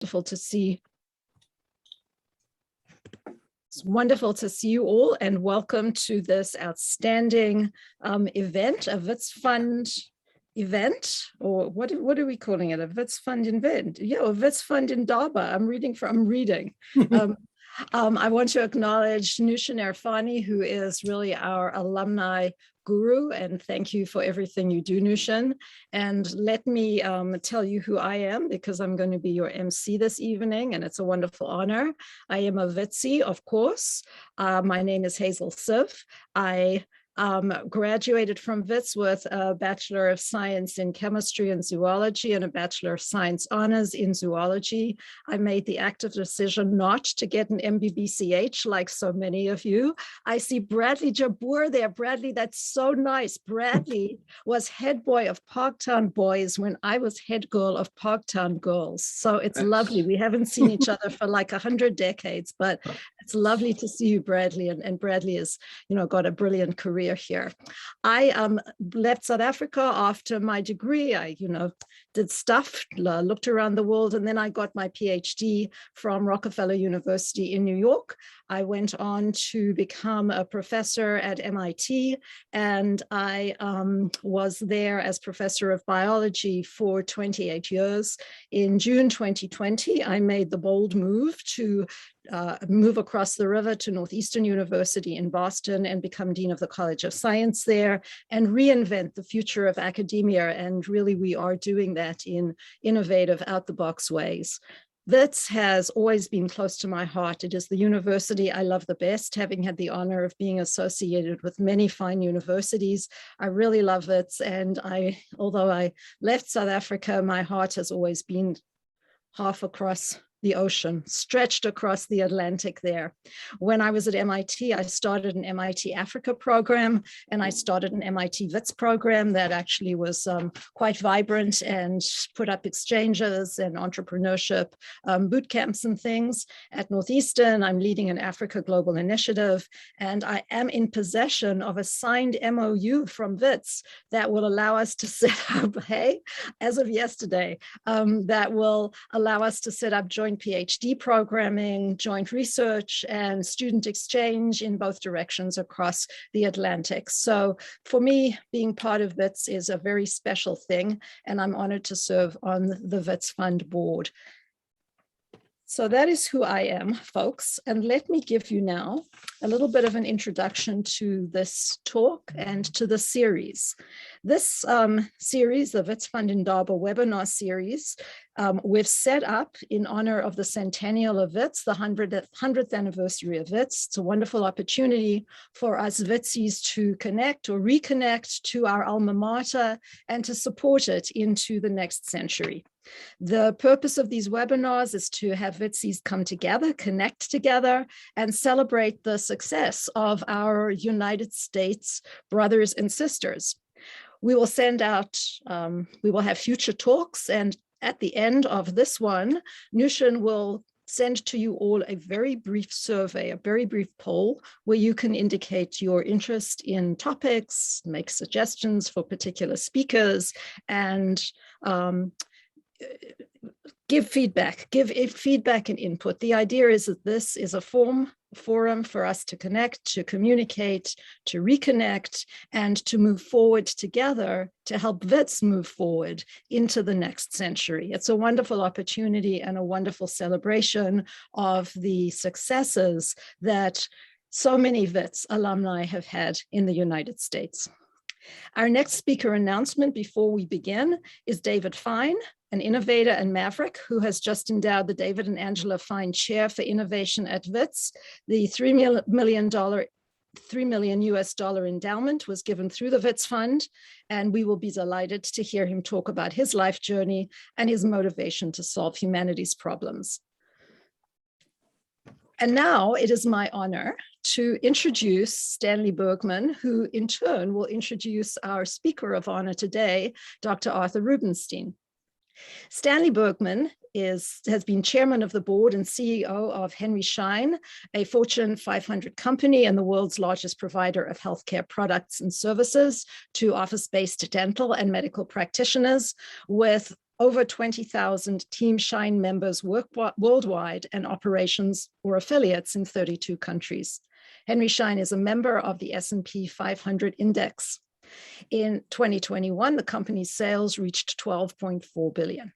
wonderful to see. It's wonderful to see you all, and welcome to this outstanding event, a Wits Fund event, or what are we calling it? A Wits Fund event? Yeah, a Wits Fund Indaba. I'm reading. I want to acknowledge Nushin Erfani, who is really our alumni guru, and thank you for everything you do, Nushin. And let me tell you who I am, because I'm going to be your MC this evening, and it's a wonderful honor. I am a Witsie, of course. My name is Hazel Siv. I graduated from Wits with a Bachelor of Science in Chemistry and Zoology and a Bachelor of Science Honors in Zoology. I made the active decision not to get an MBBCH like so many of you. I see Bradley Jabbour there. Bradley, that's so nice. Bradley was head boy of Parktown Boys when I was head girl of Parktown Girls. So it's lovely. We haven't seen each other for like 100 decades, but it's lovely to see you, Bradley. And Bradley has, got a brilliant career here. I left South Africa after my degree. I, did stuff, looked around the world, and then I got my PhD from Rockefeller University in New York. I went on to become a professor at MIT, and I was there as professor of biology for 28 years. In June 2020, I made the bold move to move across the river to Northeastern University in Boston and become Dean of the College of Science there and reinvent the future of academia. And really, we are doing that in innovative, out-the-box ways. Wits has always been close to my heart. It is the university I love the best, having had the honor of being associated with many fine universities. I really love Wits, and although I left South Africa, my heart has always been half across the ocean, stretched across the Atlantic there. When I was at MIT, I started an MIT Africa program, and I started an MIT Wits program that actually was quite vibrant and put up exchanges and entrepreneurship boot camps and things. At Northeastern, I'm leading an Africa Global Initiative, and I am in possession of a signed MOU from Wits that will allow us to set up, as of yesterday, that will allow us to set up joint PhD programming, joint research, and student exchange in both directions across the Atlantic. So for me, being part of Wits is a very special thing, and I'm honored to serve on the Wits Fund board. So that is who I am, folks. And let me give you now a little bit of an introduction to this talk and to the series. This series, the Wits Fund Indaba webinar series, we've set up in honor of the centennial of Wits, the 100th anniversary of Wits. It's a wonderful opportunity for us Witsies to connect or reconnect to our alma mater and to support it into the next century. The purpose of these webinars is to have Witsies come together, connect together, and celebrate the success of our United States brothers and sisters. We will send out, we will have future talks, and at the end of this one, Nushin will send to you all a very brief survey, a very brief poll, where you can indicate your interest in topics, make suggestions for particular speakers, and give feedback and input. The idea is that this is a forum for us to connect, to communicate, to reconnect, and to move forward together to help Wits move forward into the next century. It's a wonderful opportunity and a wonderful celebration of the successes that so many Wits alumni have had in the United States. Our next speaker announcement before we begin is David Fine, an innovator and maverick who has just endowed the David and Angela Fine Chair for Innovation at Wits. The $3 million US dollar endowment was given through the Wits Fund, and we will be delighted to hear him talk about his life journey and his motivation to solve humanity's problems. And now it is my honor to introduce Stanley Bergman, who in turn will introduce our speaker of honor today, Dr. Arthur Rubenstein. Stanley Bergman has been chairman of the board and CEO of Henry Schein, a Fortune 500 company and the world's largest provider of healthcare products and services to office-based dental and medical practitioners, with over 20,000 Team Schein members work worldwide and operations or affiliates in 32 countries. Henry Schein is a member of the S&P 500 index. In 2021, the company's sales reached 12.4 billion.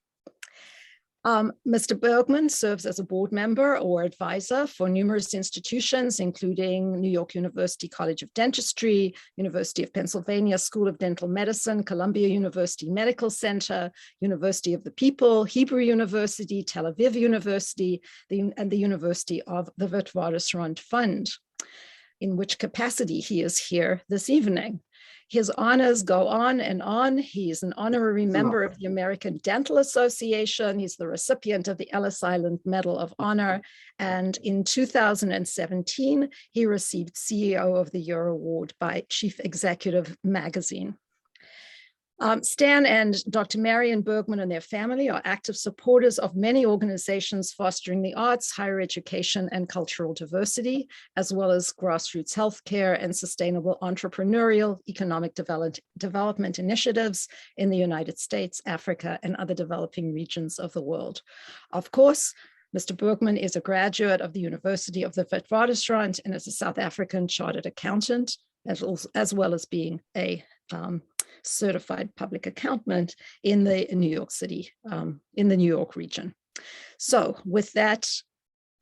Mr. Bergman serves as a board member or advisor for numerous institutions, including New York University College of Dentistry, University of Pennsylvania School of Dental Medicine, Columbia University Medical Center, University of the People, Hebrew University, Tel Aviv University, and the University of the Wits Fund, in which capacity he is here this evening. His honors go on and on. He is an honorary member of the American Dental Association. He's the recipient of the Ellis Island Medal of Honor. And in 2017, he received CEO of the Year Award by Chief Executive Magazine. Stan and Dr. Marion Bergman and their family are active supporters of many organizations fostering the arts, higher education, and cultural diversity, as well as grassroots healthcare and sustainable entrepreneurial economic development initiatives in the United States, Africa, and other developing regions of the world. Of course, Mr. Bergman is a graduate of the University of the Witwatersrand and is a South African chartered accountant, as well as being a certified public accountant in the New York City, in the New York region. So with that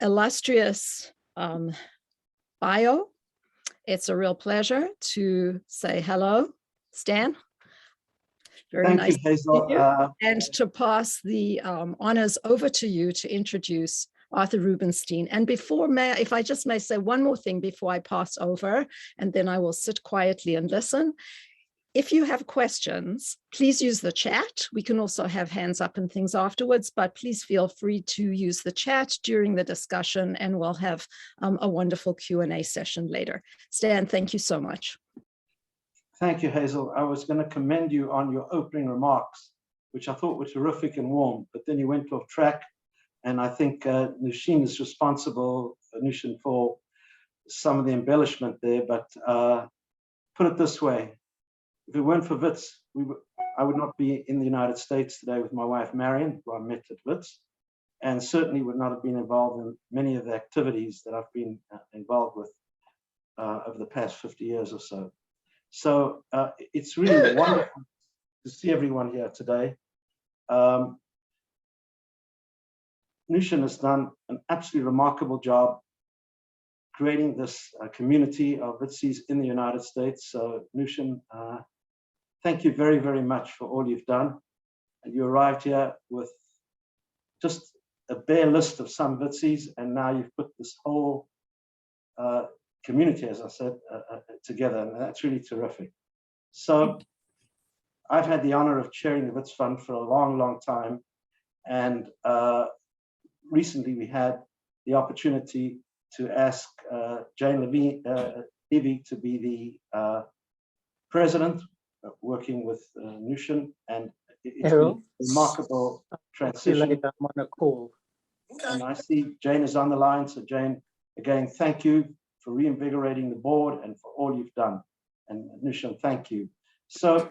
illustrious bio, it's a real pleasure to say hello, Stan. Very nice Thank you, Hazel. to meet you. And to pass the honors over to you to introduce Arthur Rubenstein. And before, if I just may say one more thing before I pass over, and then I will sit quietly and listen. If you have questions, please use the chat. We can also have hands up and things afterwards, but please feel free to use the chat during the discussion, and we'll have a wonderful Q&A session later. Stan, thank you so much. Thank you, Hazel. I was going to commend you on your opening remarks, which I thought were terrific and warm, but then you went off track. And I think Nushin is responsible, Nushin, for some of the embellishment there. But put it this way, if it weren't for Wits, I would not be in the United States today with my wife, Marion, who I met at Wits, and certainly would not have been involved in many of the activities that I've been involved with over the past 50 years or so. So it's really wonderful to see everyone here today. Nushin has done an absolutely remarkable job creating this community of Witsies in the United States. So Nushin, thank you very, very much for all you've done. And you arrived here with just a bare list of some Witsies, and now you've put this whole community, as I said, together, and that's really terrific. So I've had the honor of chairing the Wits Fund for a long, long time, and recently we had the opportunity to ask Jane Levy to be the president, working with Nushin, and it's been a remarkable transition. I'm on a call. And I see Jane is on the line. So Jane, again, thank you for reinvigorating the board and for all you've done. And Nushin, thank you. So,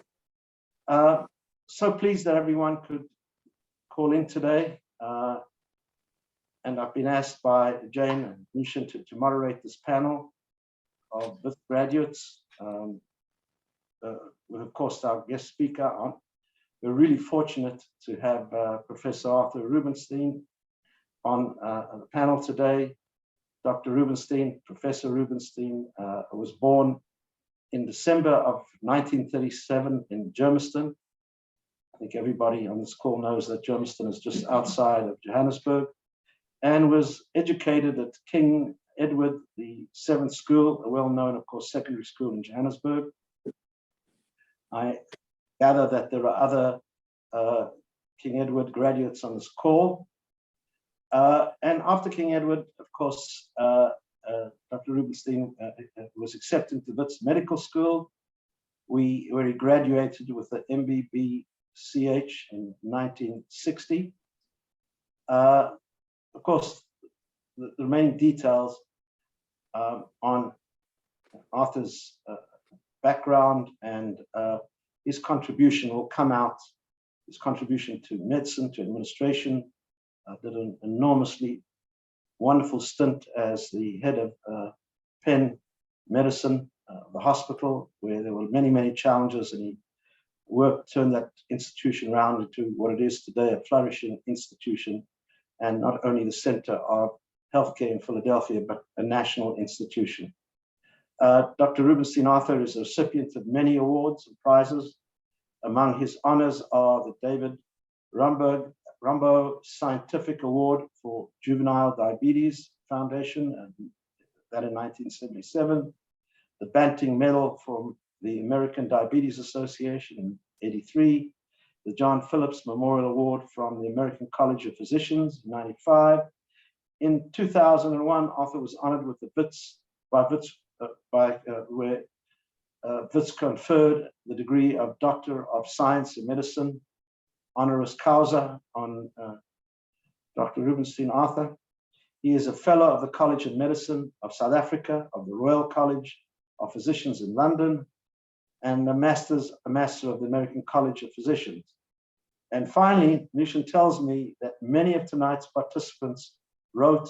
so pleased that everyone could call in today. And I've been asked by Jane and Nushin to moderate this panel of Wits graduates. With, of course, our guest speaker on. We're really fortunate to have Professor Arthur Rubenstein on the panel today. Dr. Rubenstein, Professor Rubenstein, was born in December of 1937 in Germiston. I think everybody on this call knows that Germiston is just outside of Johannesburg, and was educated at King Edward VII School, a well-known, of course, secondary school in Johannesburg. I gather that there are other King Edward graduates on this call. And after King Edward, of course, Dr. Rubenstein was accepted to Wits Medical School, where he graduated with the MBBCH in 1960. Of course, the remaining details on Arthur's background and his contribution will come out his contribution to medicine, to administration, did an enormously wonderful stint as the head of Penn Medicine, the hospital, where there were many, many challenges, and he turned that institution around into what it is today, a flourishing institution, and not only the center of healthcare in Philadelphia, but a national institution. Dr. Rubenstein Arthur is a recipient of many awards and prizes. Among his honors are the David Rumbo Scientific Award for Juvenile Diabetes Foundation, that in 1977, the Banting Medal from the American Diabetes Association in 1983, the John Phillips Memorial Award from the American College of Physicians in 1995. In 2001, Arthur was honored with the Wits where Wits conferred the degree of Doctor of Science in Medicine, honoris causa, on Dr. Rubenstein Arthur. He is a fellow of the College of Medicine of South Africa, of the Royal College of Physicians in London, and a master of the American College of Physicians. And finally, Nushan tells me that many of tonight's participants wrote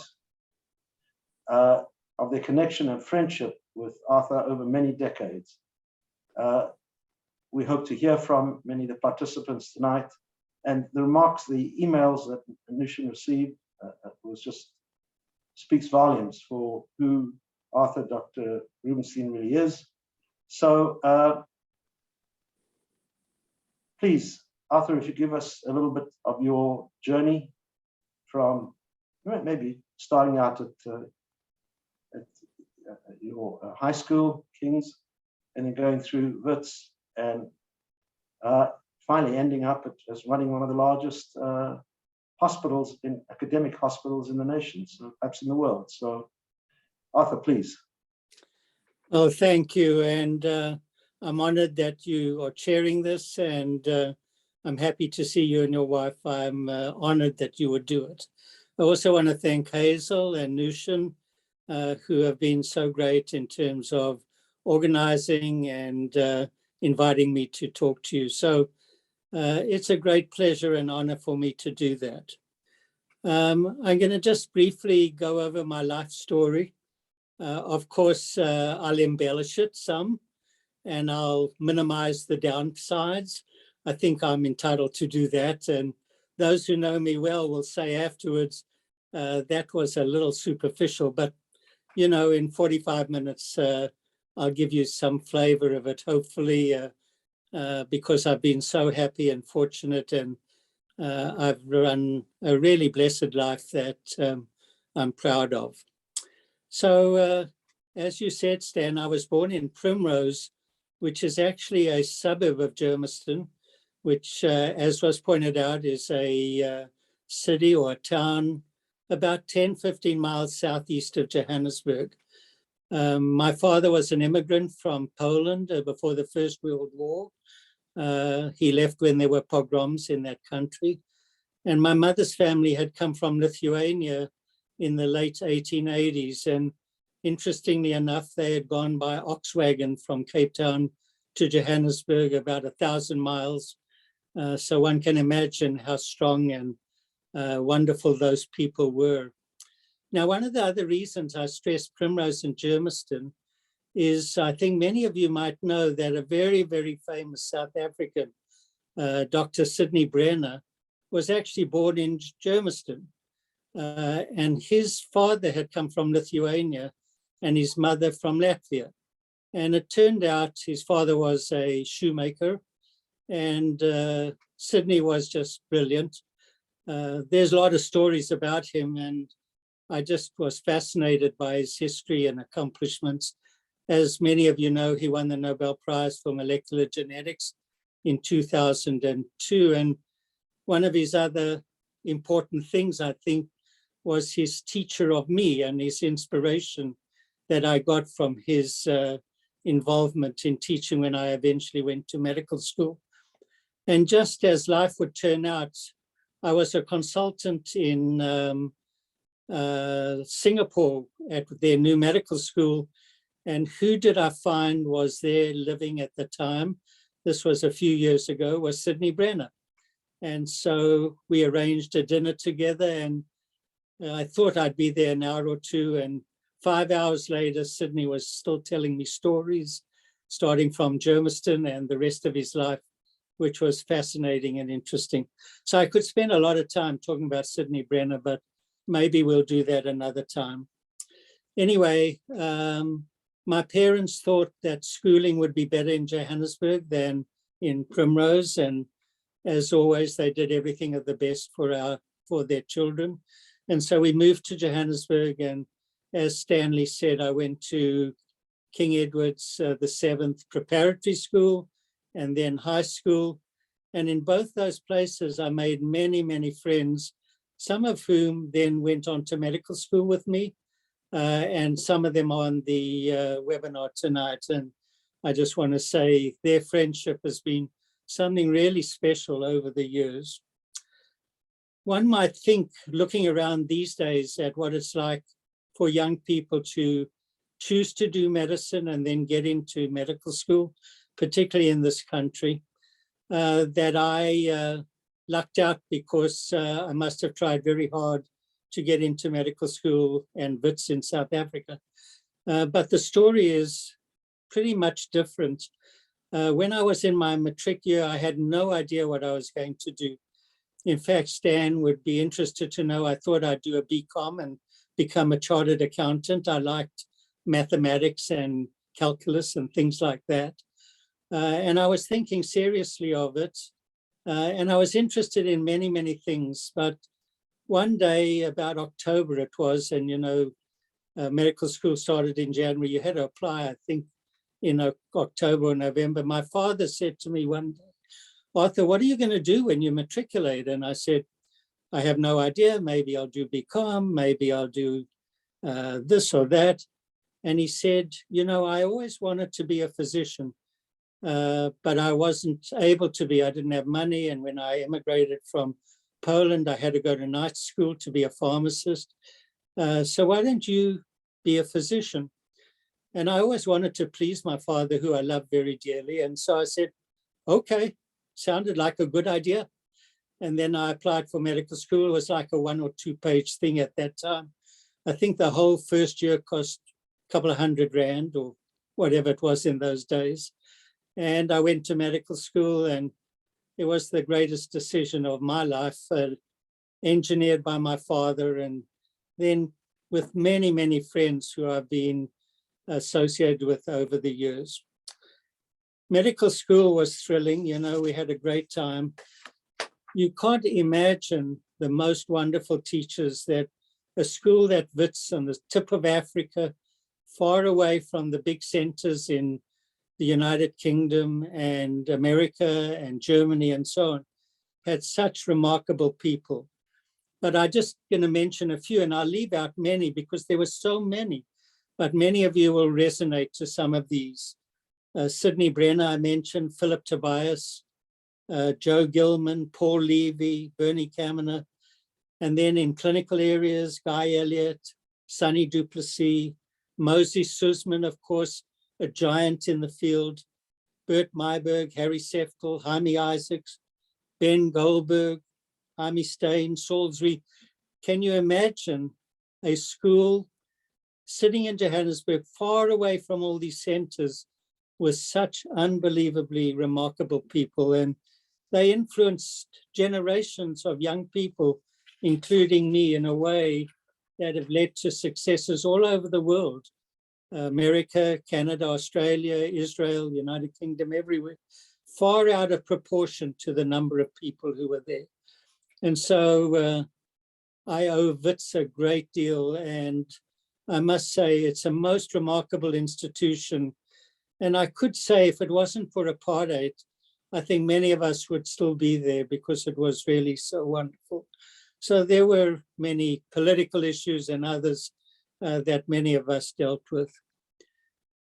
of their connection and friendship with Arthur over many decades. We hope to hear from many of the participants tonight, and the remarks, the emails that Nushan received was just speaks volumes for who Arthur Dr. Rubenstein really is. So please, Arthur, if you give us a little bit of your journey from maybe starting out at your high school, King's, and then going through Wits, and finally ending up as running one of the largest hospitals, academic hospitals in the nation, so perhaps in the world. So Arthur, please. Oh, thank you. And I'm honored that you are chairing this, and I'm happy to see you and your wife. I'm honored that you would do it. I also want to thank Hazel and Nushan, who have been so great in terms of organizing and inviting me to talk to you. So it's a great pleasure and honor for me to do that. I'm going to just briefly go over my life story. Of course, I'll embellish it some, and I'll minimize the downsides. I think I'm entitled to do that. And those who know me well will say afterwards, that was a little superficial, but you know, in 45 minutes, I'll give you some flavor of it, hopefully, because I've been so happy and fortunate, and I've run a really blessed life that I'm proud of. So, as you said, Stan, I was born in Primrose, which is actually a suburb of Germiston, which, as was pointed out, is a city or a town about 10, 15 miles southeast of Johannesburg. My father was an immigrant from Poland before the First World War. He left when there were pogroms in that country. And my mother's family had come from Lithuania in the late 1880s. And interestingly enough, they had gone by ox wagon from Cape Town to Johannesburg, about 1,000 miles. So one can imagine how strong and wonderful those people were. Now, one of the other reasons I stress Primrose and Germiston is I think many of you might know that a very, very famous South African, Dr. Sidney Brenner, was actually born in Germiston. And his father had come from Lithuania and his mother from Latvia. And it turned out his father was a shoemaker, and Sidney was just brilliant. There's a lot of stories about him, and I just was fascinated by his history and accomplishments. As many of you know, he won the Nobel Prize for molecular genetics in 2002. And one of his other important things, I think, was his teacher of me and his inspiration that I got from his involvement in teaching when I eventually went to medical school. And just as life would turn out, I was a consultant in Singapore at their new medical school. And who did I find was there living at the time? This was a few years ago, was Sidney Brenner. And so we arranged a dinner together, and I thought I'd be there an hour or two. And 5 hours later, Sydney was still telling me stories, starting from Germiston and the rest of his life, which was fascinating and interesting. So I could spend a lot of time talking about Sydney Brenner, but maybe we'll do that another time. Anyway, my parents thought that schooling would be better in Johannesburg than in Primrose. And as always, they did everything of the best for their children. And so we moved to Johannesburg. And as Stanley said, I went to King Edward's, the 7th preparatory school, and then high school. And in both those places, I made many, many friends, some of whom then went on to medical school with me, and some of them on the webinar tonight. And I just want to say their friendship has been something really special over the years. One might think, looking around these days at what it's like for young people to choose to do medicine and then get into medical school, particularly in this country, that I lucked out because I must have tried very hard to get into medical school and Wits in South Africa. But the story is pretty much different. When I was in my matric year, I had no idea what I was going to do. In fact, Stan would be interested to know, I thought I'd do a BCom and become a chartered accountant. I liked mathematics and calculus and things like that. And I was thinking seriously of it. And I was interested in many, many things. But one day, about October it was, and you know, medical school started in January. You had to apply, I think, in October or November. My father said to me one day, Arthur, what are you going to do when you matriculate? And I said, I have no idea. Maybe I'll do BCom, maybe I'll do this or that. And he said, you know, I always wanted to be a physician, but I wasn't able to be. I didn't have money. And when I immigrated from Poland, I had to go to night school to be a pharmacist. So why don't you be a physician? And I always wanted to please my father, who I love very dearly. And so I said, okay, sounded like a good idea. And then I applied for medical school. It was like a 1 or 2 page thing at that time. I think the whole first year cost a couple of $100 or whatever it was in those days. And I went to medical school, and it was the greatest decision of my life, engineered by my father, and then with many, many friends who I've been associated with over the years. Medical school was thrilling. You know, we had a great time. You can't imagine the most wonderful teachers that a school that Wits on the tip of Africa, far away from the big centers in the United Kingdom and America and Germany and so on, had such remarkable people. But I'm just going to mention a few, and I'll leave out many because there were so many, but many of you will resonate to some of these. Sydney Brenner, I mentioned, Philip Tobias, Joe Gilman, Paul Levy, Bernie Kaminer, and then in clinical areas, Guy Elliott, Sonny Duplessis, Moses Sussman, of course, a giant in the field, Bert Myberg, Harry Seftel, Jaime Isaacs, Ben Goldberg, Jaime Stein, Salisbury. Can you imagine a school sitting in Johannesburg, far away from all these centers, with such unbelievably remarkable people? And they influenced generations of young people, including me, in a way that have led to successes all over the world. America, Canada, Australia, Israel, United Kingdom, everywhere, far out of proportion to the number of people who were there. And so I owe Wits a great deal. And I must say it's a most remarkable institution. And I could say if it wasn't for apartheid, I think many of us would still be there because it was really so wonderful. So there were many political issues and others that many of us dealt with.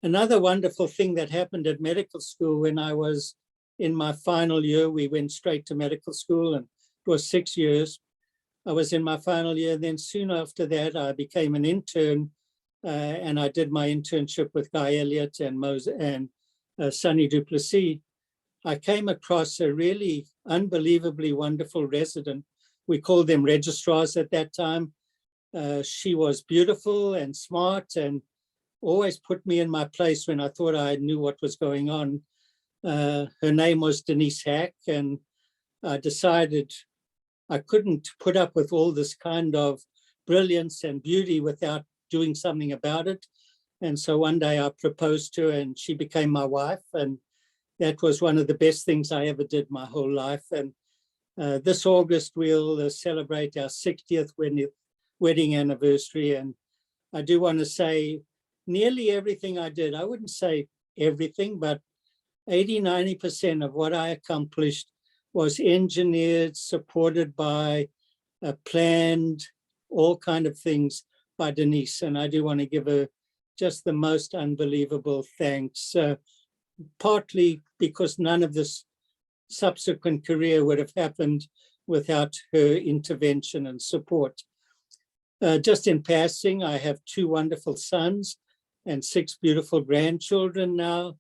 Another wonderful thing that happened at medical school, when I was in my final year, we went straight to medical school, and it was 6 years. I was in my final year. Then soon after that, I became an intern, and I did my internship with Guy Elliott and Sonny Duplessis. I came across a really unbelievably wonderful resident. We called them registrars at that time. She was beautiful and smart and always put me in my place when I thought I knew what was going on. Her name was Denise Hack, and I decided I couldn't put up with all this kind of brilliance and beauty without doing something about it. And so one day I proposed to her and she became my wife. And that was one of the best things I ever did my whole life. And this August, we'll celebrate our 60th wedding anniversary. And I do want to say nearly everything I did, I wouldn't say everything, but 80–90% of what I accomplished was engineered, supported by, planned, all kind of things by Denise. And I do want to give her just the most unbelievable thanks, partly because none of this subsequent career would have happened without her intervention and support. Just in passing, I have 2 wonderful sons and 6 beautiful grandchildren now.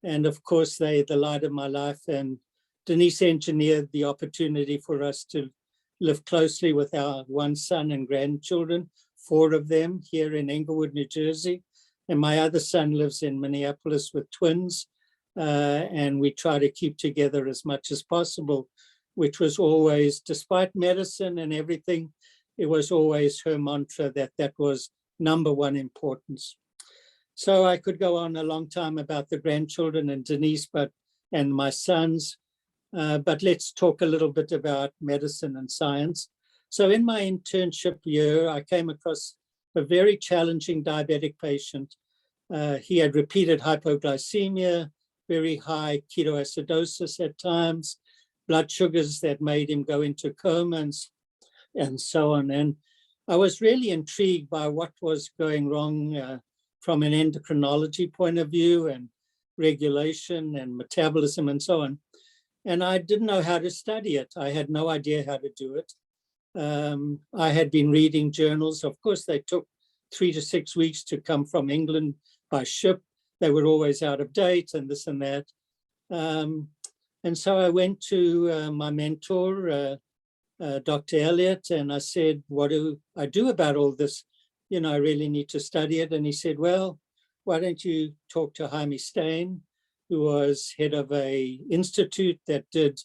And of course, they're the light of my life. And Denise engineered the opportunity for us to live closely with our 1 son and grandchildren, 4 of them here in Englewood, New Jersey. And my other son lives in Minneapolis with twins. And we try to keep together as much as possible, which was always, despite medicine and everything, it was always her mantra that that was #1 importance. So I could go on a long time about the grandchildren and Denise, and my sons, but let's talk a little bit about medicine and science. So in my internship year, I came across a very challenging diabetic patient. He had repeated hypoglycemia, very high ketoacidosis at times, blood sugars that made him go into comas, and so on. And I was really intrigued by what was going wrong from an endocrinology point of view and regulation and metabolism and so on. And I didn't know how to study it. I had no idea how to do it. I had been reading journals. Of course, they took 3 to 6 weeks to come from England by ship. They were always out of date and this and that. And so I went to my mentor, Dr. Elliott, and I said, what do I do about all this? You know, I really need to study it. And he said, well, why don't you talk to Jaime Schein, who was head of a institute that did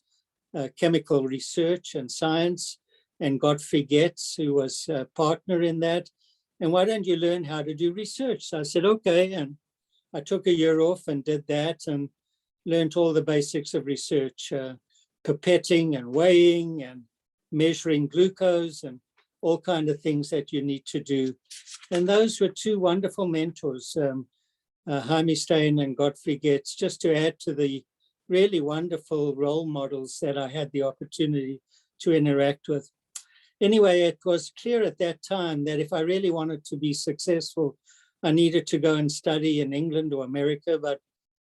chemical research and science, and Godfrey Getz, who was a partner in that. And why don't you learn how to do research? So I said, okay. And I took a year off and did that and learned all the basics of research, pipetting and weighing and measuring glucose and all kinds of things that you need to do. And those were 2 wonderful mentors, Jaime Schein and Godfrey Getz, just to add to the really wonderful role models that I had the opportunity to interact with. Anyway, it was clear at that time that if I really wanted to be successful, I needed to go and study in England or America, but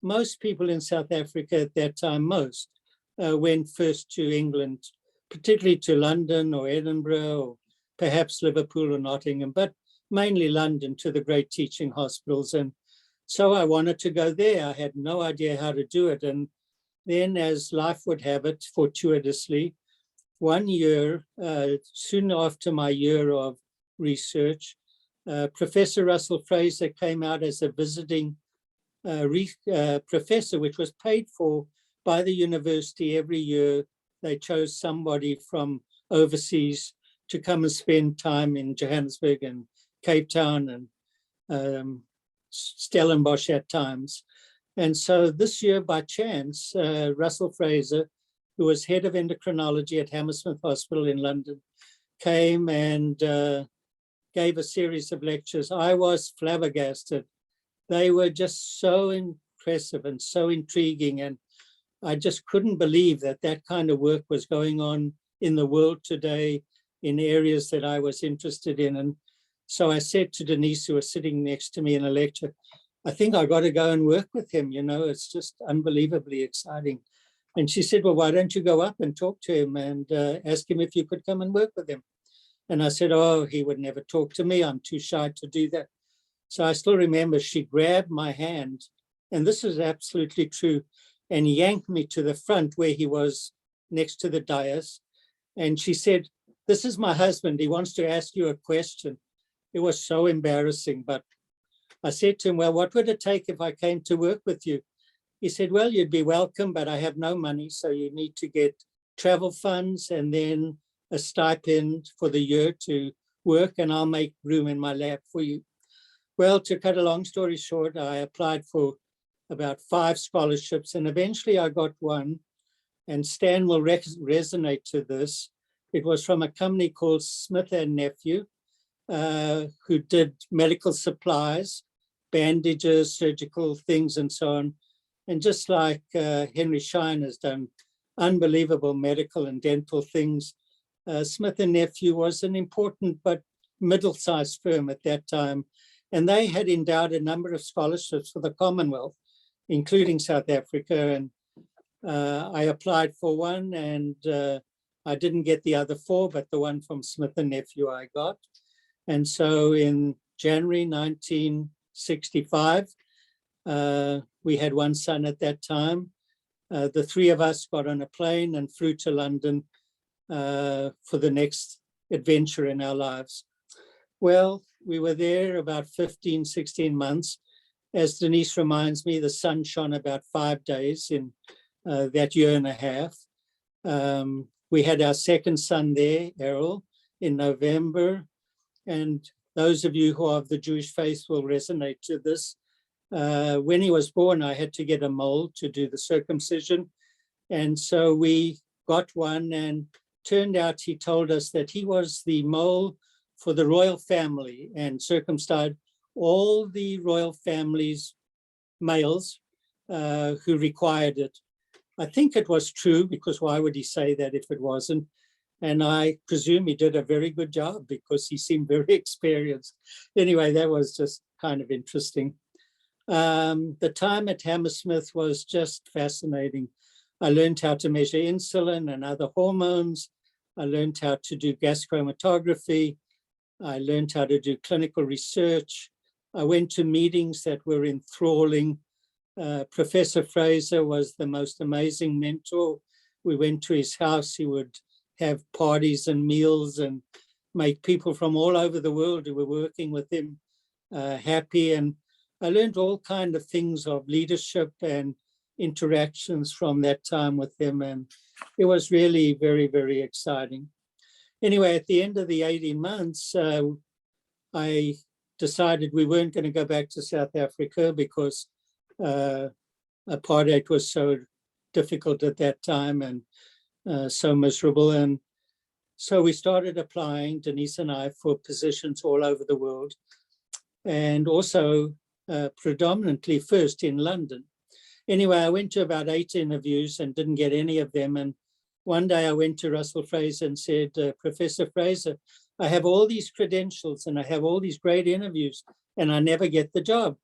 most people in South Africa at that time, went first to England, particularly to London or Edinburgh or perhaps Liverpool or Nottingham, but mainly London, to the great teaching hospitals. And so I wanted to go there. I had no idea how to do it. And then, as life would have it, fortuitously, one year, soon after my year of research, Professor Russell Fraser came out as a visiting professor, which was paid for by the university every year. They chose somebody from overseas to come and spend time in Johannesburg and Cape Town and Stellenbosch at times. And so this year, by chance, Russell Fraser, who was head of endocrinology at Hammersmith Hospital in London, came and gave a series of lectures. I was flabbergasted. They were just so impressive and so intriguing. And I just couldn't believe that that kind of work was going on in the world today in areas that I was interested in. And so I said to Denise, who was sitting next to me in a lecture, I think I got to go and work with him. You know, it's just unbelievably exciting. And she said, well, why don't you go up and talk to him and ask him if you could come and work with him? And I said, oh, he would never talk to me. I'm too shy to do that. So I still remember she grabbed my hand, and this is absolutely true, and yanked me to the front where he was next to the dais. And she said, "This is my husband. He wants to ask you a question." It was so embarrassing, but I said to him, "Well, what would it take if I came to work with you?" He said, "Well, you'd be welcome, but I have no money. So you need to get travel funds and then a stipend for the year to work, and I'll make room in my lab for you." Well, to cut a long story short, I applied for about 5 scholarships, and eventually I got one, and Stan will resonate to this. It was from a company called Smith and Nephew, who did medical supplies, bandages, surgical things, and so on. And just like Henry Schein has done unbelievable medical and dental things, Smith and Nephew was an important but middle-sized firm at that time. And they had endowed a number of scholarships for the Commonwealth, including South Africa. And I applied for one, and I didn't get the other 4, but the one from Smith and Nephew I got. And so in January 1965, we had one son at that time. The 3 of us got on a plane and flew to London for the next adventure in our lives. Well, we were there about 15, 16 months. As Denise reminds me, the sun shone about 5 days in that year and a half. We had our second son there, Errol, in November. And those of you who are of the Jewish faith will resonate to this. When he was born, I had to get a mole to do the circumcision. And so we got one, and turned out he told us that he was the mole for the royal family and circumcised all the royal family's males who required it. I think it was true, because why would he say that if it wasn't? And I presume he did a very good job, because he seemed very experienced. Anyway, that was just kind of interesting. The time at Hammersmith was just fascinating. I learned how to measure insulin and other hormones. I learned how to do gas chromatography. I learned how to do clinical research. I went to meetings that were enthralling. Professor Fraser was the most amazing mentor. We went to his house. He would have parties and meals and make people from all over the world who were working with him happy. And I learned all kinds of things of leadership and interactions from that time with him. And it was really very, very exciting. Anyway, at the end of the 18 months, I decided we weren't going to go back to South Africa, because apartheid was so difficult at that time and so miserable. And so we started applying, Denise and I, for positions all over the world, and also predominantly first in London. Anyway, I went to about 8 interviews and didn't get any of them. And one day I went to Russell Fraser and said, "Professor Fraser, I have all these credentials and I have all these great interviews and I never get the job."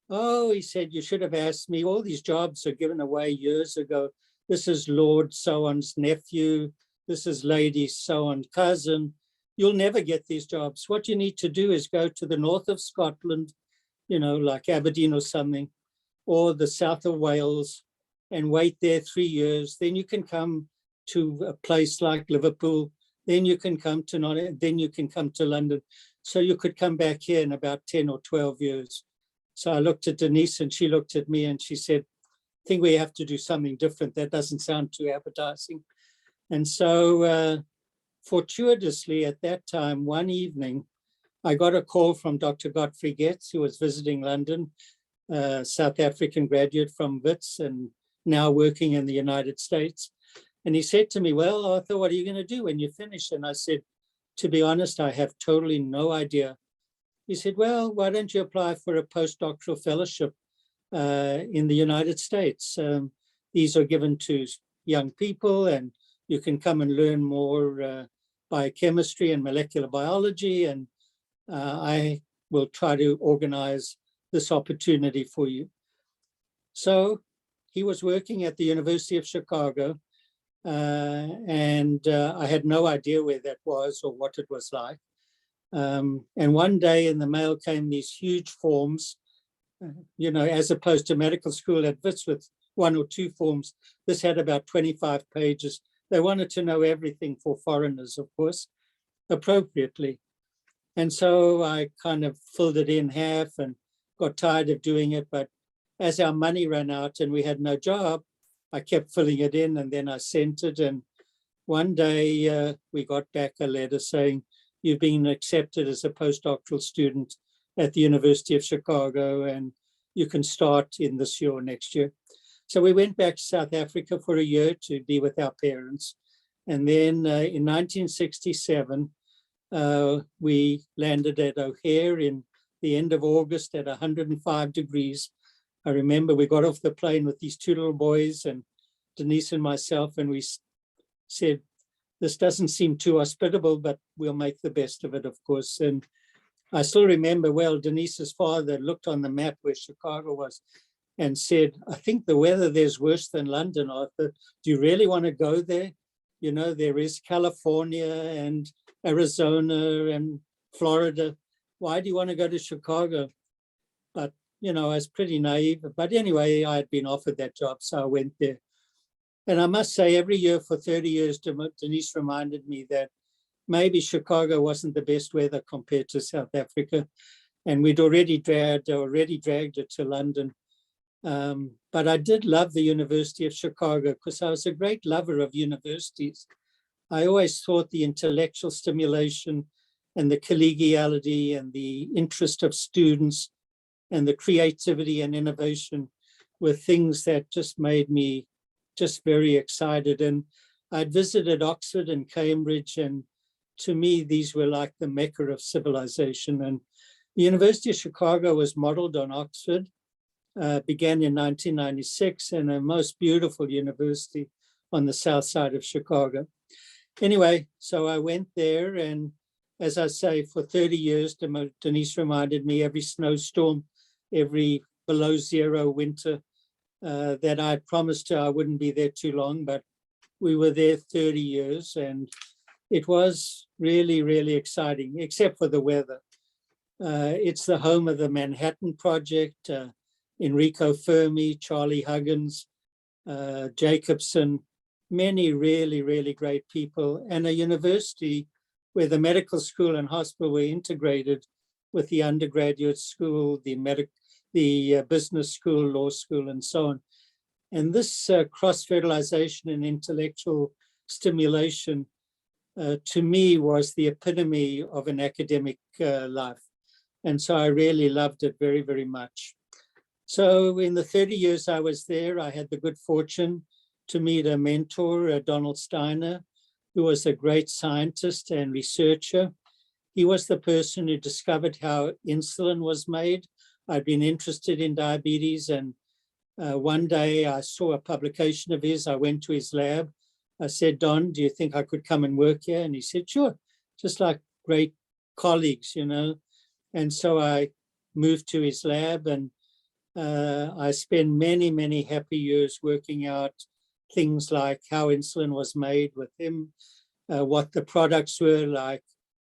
"Oh," he said, "you should have asked me. All these jobs are given away years ago. This is Lord so-and-so's nephew. This is Lady so-and-so's cousin. You'll never get these jobs. What you need to do is go to the north of Scotland, like Aberdeen or something, or the south of Wales, and wait there 3 years. Then you can come to a place like Liverpool. Then you can come to then you can come to London. So you could come back here in about 10 or 12 years." So I looked at Denise and she looked at me and she said, "I think we have to do something different. That doesn't sound too appetizing." And so fortuitously at that time, one evening, I got a call from Dr. Godfrey Getz, who was visiting London, South African graduate from Wits and now working in the United States. And he said to me, "Well, Arthur, what are you going to do when you finish?" And I said, "To be honest, I have totally no idea." He said, "Well, why don't you apply for a postdoctoral fellowship in the United States? These are given to young people and you can come and learn more biochemistry and molecular biology, and I will try to organize this opportunity for you." So he was working at the University of Chicago, and I had no idea where that was or what it was like. And one day in the mail came these huge forms, as opposed to medical school at Wits with 1 or 2 forms. This had about 25 pages, They wanted to know everything for foreigners, of course, appropriately. And so I kind of filled it in half and got tired of doing it. But as our money ran out and we had no job, I kept filling it in, and then I sent it. And one day we got back a letter saying, you've been accepted as a postdoctoral student at the University of Chicago, and you can start in this year or next year. So we went back to South Africa for a year to be with our parents. And then in 1967, we landed at O'Hare in the end of August at 105 degrees. I remember we got off the plane with these two little boys and Denise and myself, and we said, this doesn't seem too hospitable, but we'll make the best of it, of course. And I still remember, well, Denise's father looked on the map where Chicago was and said, I think the weather there's worse than London, Arthur. Do you really want to go there? You know, there is California and Arizona and Florida. Why do you want to go to Chicago? But, you know, I was pretty naive. But anyway, I had been offered that job, so I went there. And I must say, every year for 30 years, Denise reminded me that maybe Chicago wasn't the best weather compared to South Africa. And we'd already dragged it to London. But I did love the University of Chicago because I was a great lover of universities. I always thought the intellectual stimulation and the collegiality and the interest of students and the creativity and innovation were things that just made me just very excited. And I'd visited Oxford and Cambridge, and to me, these were like the Mecca of civilization. And the University of Chicago was modeled on Oxford, began in 1996, and a most beautiful university on the south side of Chicago. Anyway, so I went there, and as I say, for 30 years, Denise reminded me every snowstorm, every below zero winter, that I promised her I wouldn't be there too long, but we were there 30 years, and it was really, really exciting, except for the weather. It's the home of the Manhattan Project, Enrico Fermi, Charlie Huggins, Jacobson, many really, really great people, and a university where the medical school and hospital were integrated with the undergraduate school, the business school, law school, and so on. And this cross-fertilization and intellectual stimulation, to me, was the epitome of an academic life. And so I really loved it very, very much. So in the 30 years I was there, I had the good fortune to meet a mentor, Donald Steiner, who was a great scientist and researcher. He was the person who discovered how insulin was made. I'd been interested in diabetes, and one day I saw a publication of his. I went to his lab. I said, Don, do you think I could come and work here? And he said, sure, just like great colleagues, you know. And so I moved to his lab, and I spent many, many happy years working out things like how insulin was made with him, what the products were like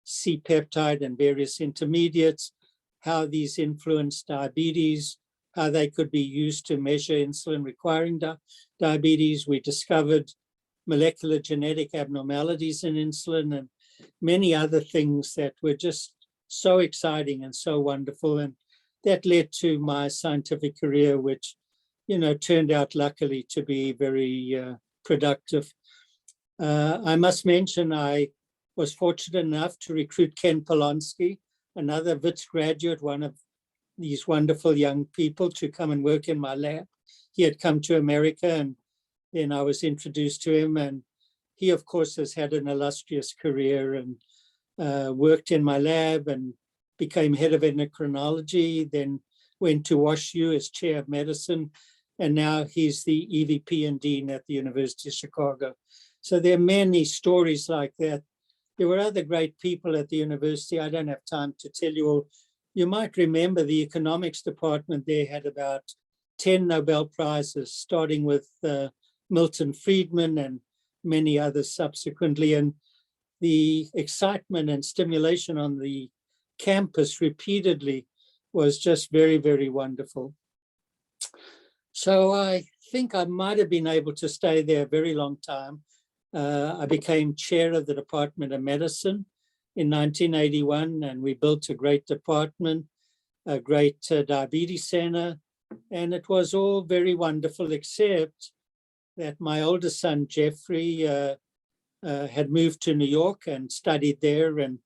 C-peptide and various intermediates, how these influenced diabetes, how they could be used to measure insulin requiring diabetes. We discovered molecular genetic abnormalities in insulin and many other things that were just so exciting and so wonderful. And that led to my scientific career, which, you know, turned out luckily to be very productive. I must mention I was fortunate enough to recruit Ken Polonsky, another Wits graduate, one of these wonderful young people, to come and work in my lab. He had come to America, and then I was introduced to him, and he, of course, has had an illustrious career and worked in my lab and became head of endocrinology, then went to WashU as chair of medicine, and now he's the EVP and dean at the University of Chicago. So there are many stories like that. There were other great people at the university. I don't have time to tell you all. You might remember the economics department there had about 10 Nobel Prizes, starting with Milton Friedman and many others subsequently. And the excitement and stimulation on the campus repeatedly was just very, very wonderful. So I think I might have been able to stay there a very long time. I became chair of the Department of Medicine in 1981, and we built a great department, a great diabetes center, and it was all very wonderful, except that my oldest son, Jeffrey, had moved to New York and studied there, and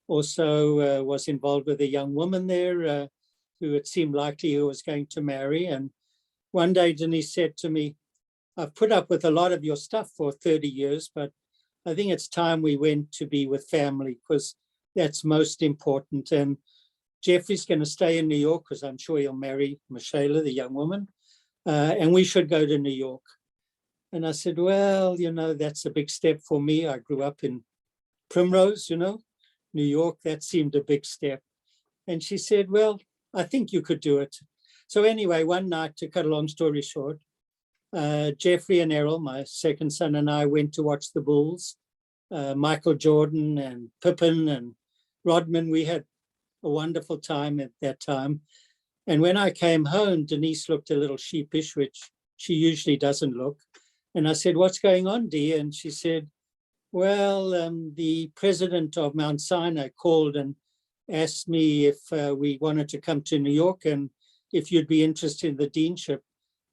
also was involved with a young woman there who it seemed likely he was going to marry. And one day Denise said to me, I've put up with a lot of your stuff for 30 years, but I think it's time we went to be with family, because that's most important. And Jeffrey's going to stay in New York because I'm sure he'll marry Michelle, the young woman, and we should go to New York. And I said, well, that's a big step for me. I grew up in Primrose, New York, that seemed a big step. And she said, well, I think you could do it. So anyway, one night, to cut a long story short, Jeffrey and Errol, my second son, and I went to watch the Bulls, Michael Jordan and Pippen and Rodman. We had a wonderful time at that time. And when I came home, Denise looked a little sheepish, which she usually doesn't look. And I said, what's going on, Dee? And she said, well, the president of Mount Sinai called and asked me if we wanted to come to New York and if you'd be interested in the deanship.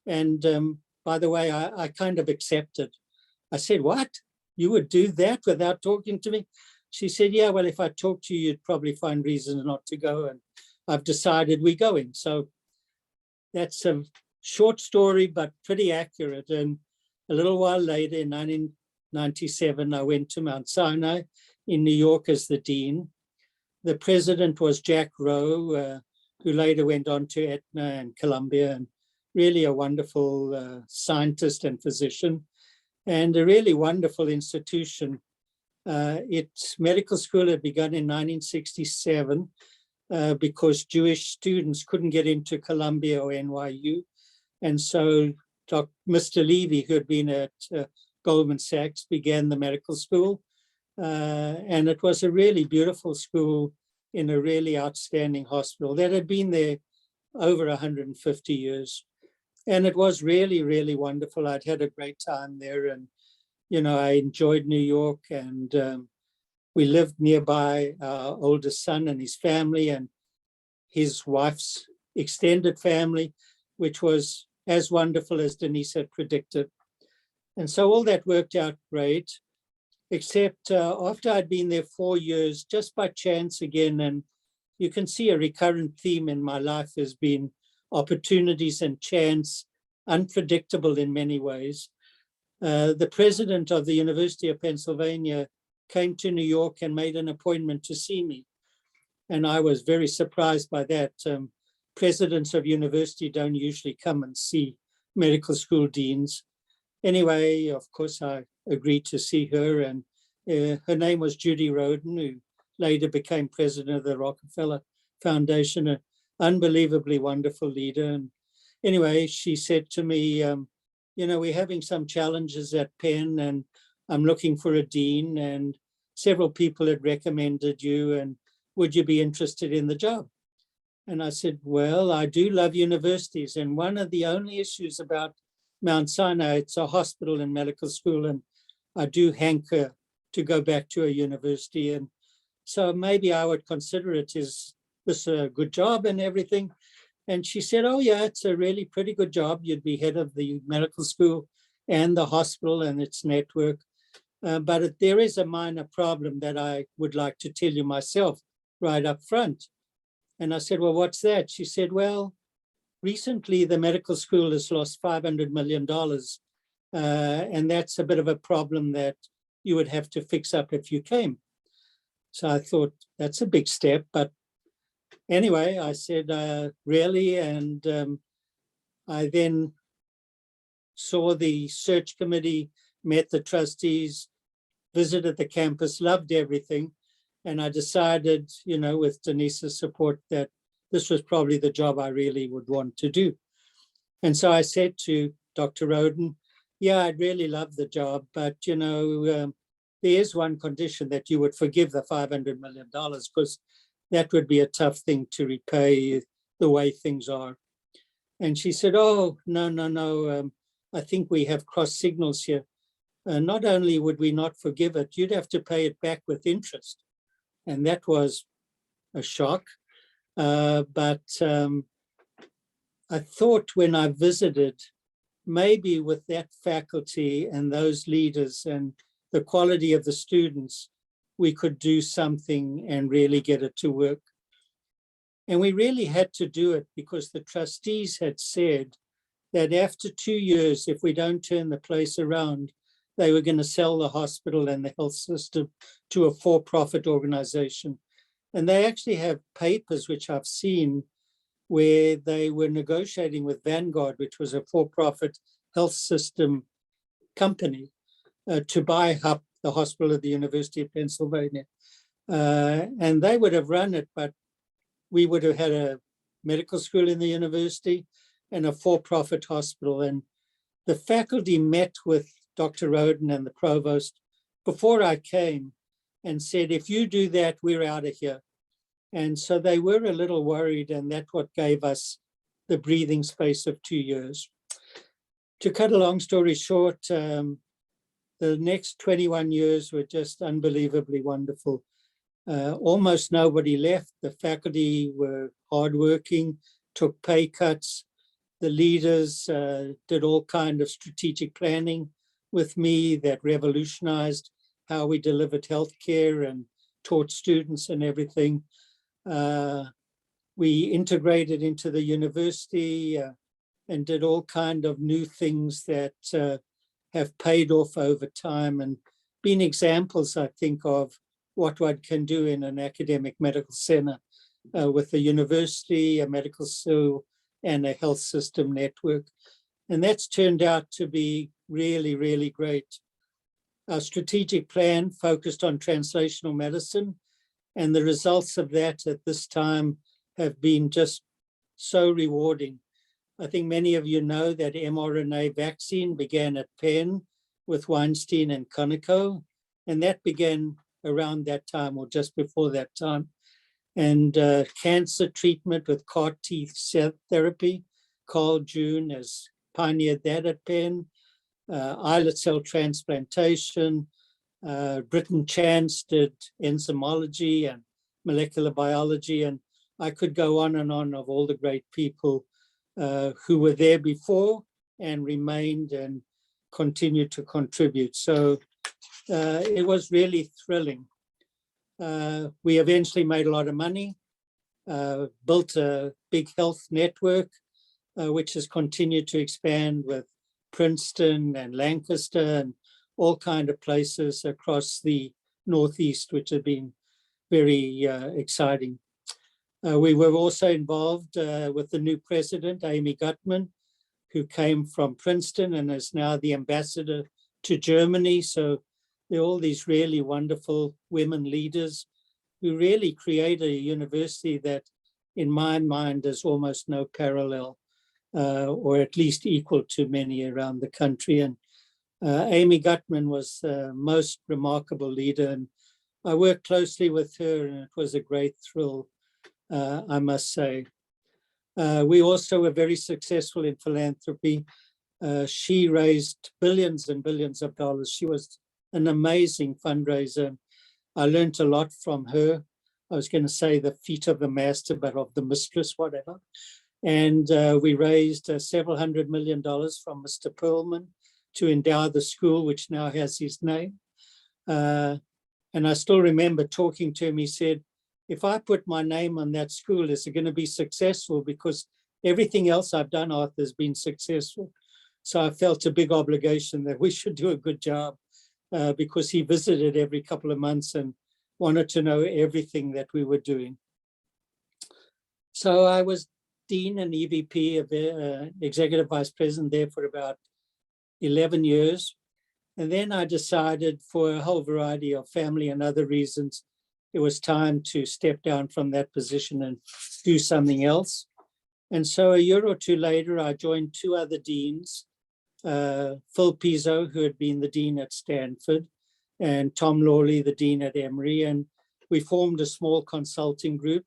And by the way, I kind of accepted. I said, what? You would do that without talking to me? She said, yeah, well, if I talk to you, you'd probably find reasons not to go. And I've decided we're going. So that's a short story, but pretty accurate. And a little while later, in 1997, I went to Mount Sinai in New York as the dean. The president was Jack Rowe, who later went on to Aetna and Columbia, and really a wonderful scientist and physician, and a really wonderful institution. Its medical school had begun in 1967 because Jewish students couldn't get into Columbia or NYU. And so Mr. Levy, who had been at Goldman Sachs, began the medical school. And it was a really beautiful school in a really outstanding hospital that had been there over 150 years. And it was really, really wonderful. I'd had a great time there, and, I enjoyed New York, and we lived nearby our oldest son and his family and his wife's extended family, which was as wonderful as Denise had predicted. And so all that worked out great, except after I'd been there 4 years, just by chance again, and you can see a recurrent theme in my life has been opportunities and chance, unpredictable in many ways. The president of the University of Pennsylvania came to New York and made an appointment to see me. And I was very surprised by that. Presidents of university don't usually come and see medical school deans. Anyway, of course, I agreed to see her, and her name was Judy Roden, who later became president of the Rockefeller Foundation, an unbelievably wonderful leader. And anyway, she said to me, we're having some challenges at Penn, and I'm looking for a dean, and several people had recommended you, and would you be interested in the job? And I said, well, I do love universities, and one of the only issues about Mount Sinai, it's a hospital and medical school, and I do hanker to go back to a university. And so maybe I would consider it. Is this a good job and everything? And she said, oh yeah, it's a really pretty good job. You'd be head of the medical school and the hospital and its network. But there is a minor problem that I would like to tell you myself right up front. And I said, well, what's that? She said, well, recently the medical school has lost $500 million. And that's a bit of a problem that you would have to fix up if you came. So I thought, that's a big step. But anyway, I said, really? And I then saw the search committee, met the trustees, visited the campus, loved everything. And I decided, with Denise's support, that this was probably the job I really would want to do. And so I said to Dr. Roden, yeah, I'd really love the job, but, there is one condition, that you would forgive the $500 million, because that would be a tough thing to repay the way things are. And she said, oh, no. I think we have cross signals here. not only would we not forgive it, you'd have to pay it back with interest. And that was a shock. But I thought when I visited, maybe with that faculty and those leaders and the quality of the students, we could do something and really get it to work. And we really had to do it because the trustees had said that after 2 years, if we don't turn the place around, they were going to sell the hospital and the health system to a for-profit organization. And they actually have papers, which I've seen, where they were negotiating with Vanguard, which was a for-profit health system company, to buy up the hospital at the University of Pennsylvania. And they would have run it, but we would have had a medical school in the university and a for-profit hospital. And the faculty met with Dr. Roden and the provost before I came and said, if you do that, we're out of here. And so they were a little worried, and that's what gave us the breathing space of 2 years. To cut a long story short, the next 21 years were just unbelievably wonderful. Almost nobody left. The faculty were hardworking, took pay cuts. The leaders did all kinds of strategic planning with me that revolutionized how we delivered healthcare and taught students and everything. We integrated into the university and did all kinds of new things that have paid off over time and been examples, I think, of what one can do in an academic medical center with a university, a medical school, and a health system network. And that's turned out to be really, really great. Our strategic plan focused on translational medicine, and the results of that at this time have been just so rewarding. I think many of you know that mRNA vaccine began at Penn with Weinstein and Conoco, and that began around that time or just before that time. And cancer treatment with CAR T cell therapy, Carl June has pioneered that at Penn. Islet cell transplantation, Britton Chance did enzymology and molecular biology, and I could go on and on of all the great people who were there before and remained and continued to contribute. So it was really thrilling. We eventually made a lot of money, built a big health network, which has continued to expand with Princeton and Lancaster and all kinds of places across the Northeast, which have been very exciting. We were also involved with the new president, Amy Gutmann, who came from Princeton and is now the ambassador to Germany. So there are all these really wonderful women leaders who really create a university that, in my mind, is almost no parallel, or at least equal to many around the country. And Amy Gutmann was the most remarkable leader, and I worked closely with her, and it was a great thrill, I must say. We also were very successful in philanthropy. She raised billions and billions of dollars. She was an amazing fundraiser. I learned a lot from her. I was going to say the feet of the master, but of the mistress, whatever. And we raised several $100 million from Mr. Perelman to endow the school, which now has his name. And I still remember talking to him. He said, if I put my name on that school, is it going to be successful? Because everything else I've done, Arthur, has been successful. So I felt a big obligation that we should do a good job because he visited every couple of months and wanted to know everything that we were doing. So I was Dean and EVP, Executive Vice President there for about 11 years. And then I decided, for a whole variety of family and other reasons, it was time to step down from that position and do something else. And so a year or two later, I joined two other deans, Phil Pizzo, who had been the dean at Stanford, and Tom Lawley, the dean at Emory. And we formed a small consulting group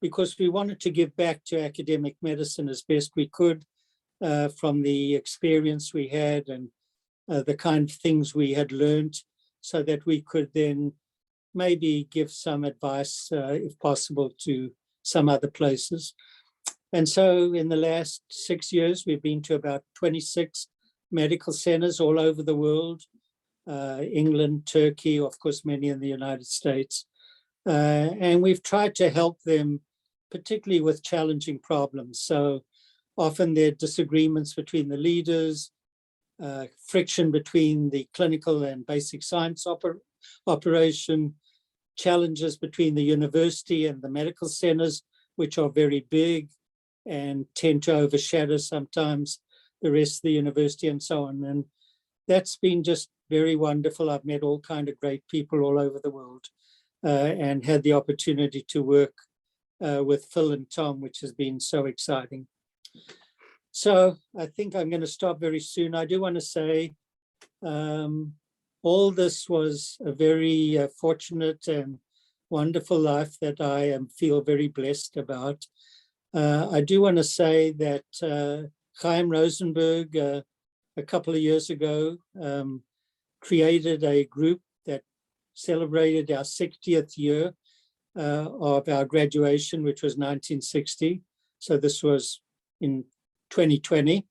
because we wanted to give back to academic medicine as best we could from the experience we had and the kind of things we had learned so that we could then maybe give some advice, if possible, to some other places. And so in the last 6 years, we've been to about 26 medical centers all over the world, England, Turkey, of course, many in the United States. And we've tried to help them, particularly with challenging problems. So often there are disagreements between the leaders, friction between the clinical and basic science operation, challenges between the university and the medical centers, which are very big and tend to overshadow sometimes the rest of the university and so on. And that's been just very wonderful. I've met all kinds of great people all over the world and had the opportunity to work with Phil and Tom, which has been so exciting. So I think I'm going to stop very soon. I do want to say all this was a very fortunate and wonderful life that I feel very blessed about. I do want to say that Chaim Rosenberg, a couple of years ago, created a group that celebrated our 60th year of our graduation, which was 1960. So this was in 2020,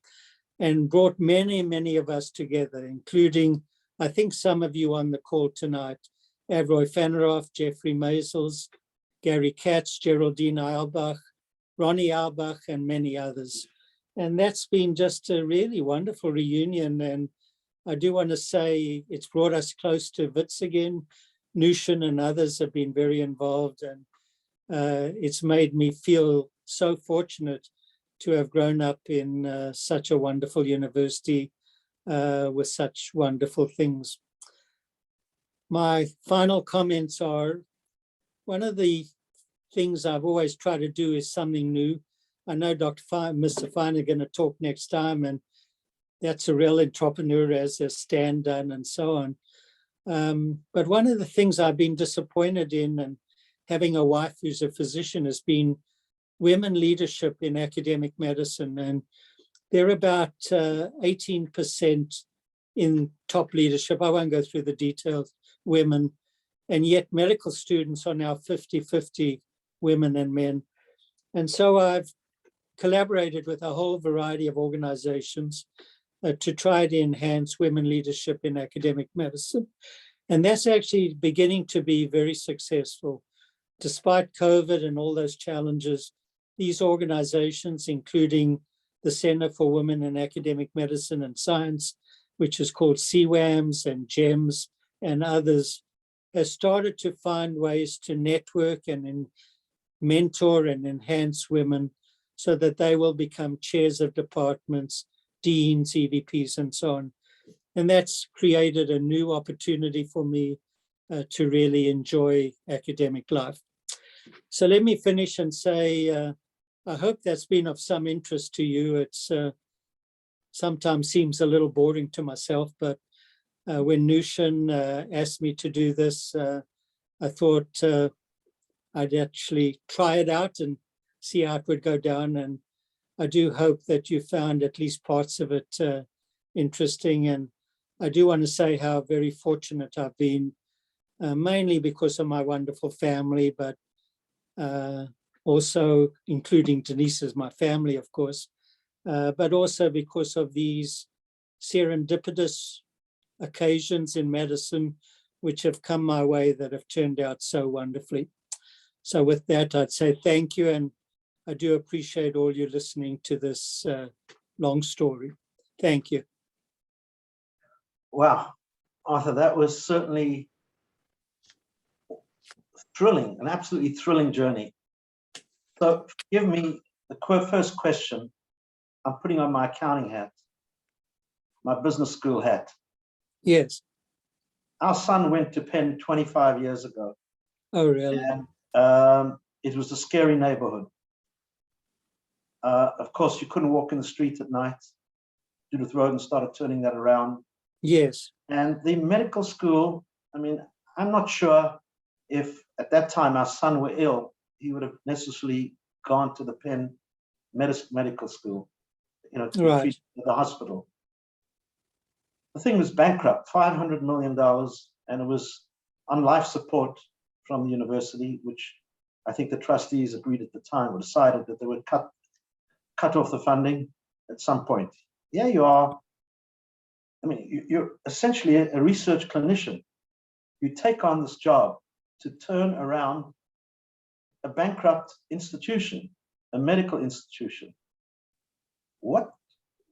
and brought many, many of us together, including, I think, some of you on the call tonight, Avroy Faneroff, Jeffrey Maisels, Gary Katz, Geraldine Eilbach, Ronnie Eilbach, and many others. And that's been just a really wonderful reunion. And I do want to say it's brought us close to Wits again. Nushin and others have been very involved, and it's made me feel so fortunate to have grown up in such a wonderful university with such wonderful things. My final comments are, one of the things I've always tried to do is something new. I know Mr. Fine are going to talk next time, and that's a real entrepreneur, as has Stan done, and so on. But one of the things I've been disappointed in, and having a wife who's a physician, has been women leadership in academic medicine. And they're about 18% in top leadership. I won't go through the details, women. And yet medical students are now 50-50 women and men. And so I've collaborated with a whole variety of organizations to try to enhance women leadership in academic medicine. And that's actually beginning to be very successful. Despite COVID and all those challenges, these organizations, including the Center for Women in Academic Medicine and Science, which is called CWAMS, and GEMS and others, has started to find ways to network and mentor and enhance women so that they will become chairs of departments, deans, EVPs, and so on. And that's created a new opportunity for me to really enjoy academic life. So let me finish and say, I hope that's been of some interest to you. It's sometimes seems a little boring to myself, but when Nushin asked me to do this, I thought I'd actually try it out and see how it would go down. And I do hope that you found at least parts of it interesting. And I do want to say how very fortunate I've been, mainly because of my wonderful family, but also including Denise as my family, of course, but also because of these serendipitous occasions in medicine, which have come my way that have turned out so wonderfully. So with that, I'd say thank you. And I do appreciate all you listening to this long story. Thank you. Wow, Arthur, that was certainly thrilling, an absolutely thrilling journey. So give me the first question. I'm putting on my accounting hat, my business school hat. Yes. Our son went to Penn 25 years ago. Oh, really? And it was a scary neighborhood. Of course, you couldn't walk in the street at night. Judith Roden started turning that around. Yes. And the medical school, I mean, I'm not sure if at that time our son were ill, he would have necessarily gone to the Penn medical school, you know, to be treated at the hospital. the thing was bankrupt, $500 million, and it was on life support from the university, which I think the trustees agreed at the time, or decided that they would cut off the funding at some point. Here you are. I mean, you're essentially a research clinician. You take on this job to turn around a bankrupt institution, a medical institution. What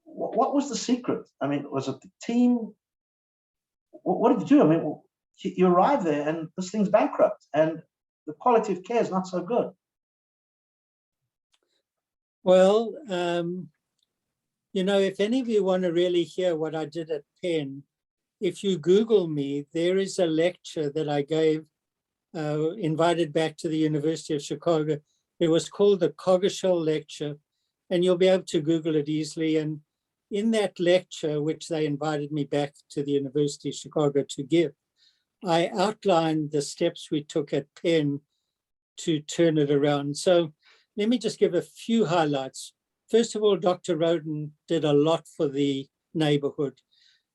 was the secret? I mean, was it the team? What did you do? I mean, you arrive there and this thing's bankrupt and the quality of care is not so good. Well, you know, if any of you want to really hear what I did at Penn, if you Google me, there is a lecture that I gave, invited back to the University of Chicago. It was called the Coggeshall Lecture, and you'll be able to Google it easily. And in that lecture, which they invited me back to the University of Chicago to give, I outlined the steps we took at Penn to turn it around. So let me just give a few highlights. First of all, Dr. Roden did a lot for the neighborhood.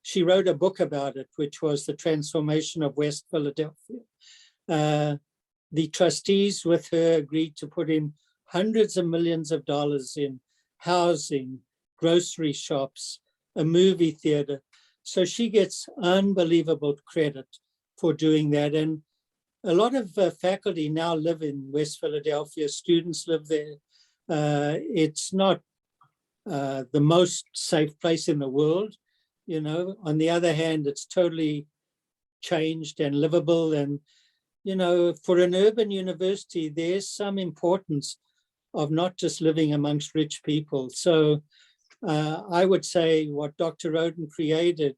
She wrote a book about it, which was The Transformation of West Philadelphia. The trustees with her agreed to put in hundreds of millions of dollars in housing, grocery shops, a movie theater. So she gets unbelievable credit for doing that. And a lot of faculty now live in West Philadelphia. Students live there. It's not the most safe place in the world, you know. On the other hand, it's totally changed and livable. And, you know, for an urban university, there's some importance of not just living amongst rich people. So I would say what Dr. Roden created,